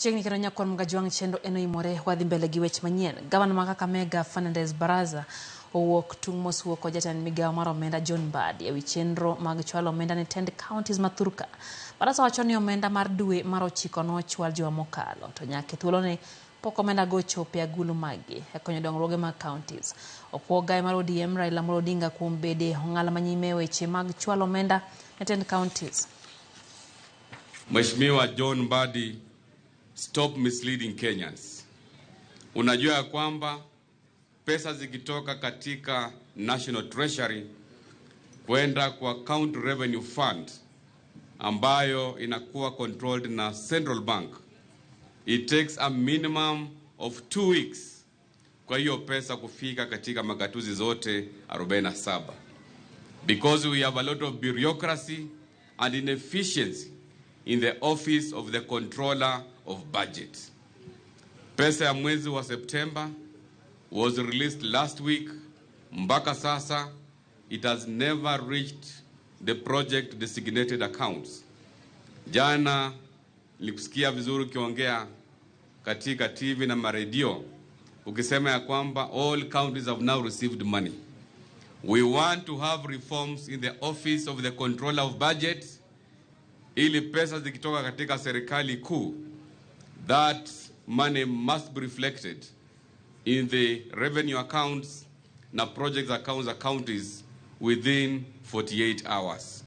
Chegni kero nyakon mga juang chendo eno imore wadhi mbele gi wech manyien. Gavana ma Kakamega Barasa owuok tung mosuo ko jatend migawo mar omenda Mbadi ewi chenro mag chwalo omenda ne tend kaontis ma Thurka. Barasa wacho ni omenda mar dwe mar 9 nochwal juma mokalo to nyaka thuolo ne pok omenda go chope agulu magi e konyo dongruoge mag kaontis. Opoga mar ODM Raila Odinga kuom bede ong'ala manyime weche mag chwalo omenda ne tend kaontis. Mheshimiwa John Mbadi, stop misleading Kenyans. Unajua ya kwamba pesa zikitoka katika National Treasury kwenda kwa County Revenue Fund ambayo inakuwa controlled na Central Bank, it takes a minimum of 2 weeks kwa hiyo pesa kufika katika magatuzi zote 47. Because we have a lot of bureaucracy and inefficiency in the office of the controller of budget. Pesa ya mwezi wa September was released last week. Mpaka sasa, it has never reached the project designated accounts. Jana nilikusikia vizuri ukiongea katika TV na radio ukisema ya kwamba all counties have now received money. We want to have reforms in the office of the controller of budget ili pesa zikitoka katika serikali kuu, that money must be reflected in the revenue accounts na project accounts counties within 48 hours.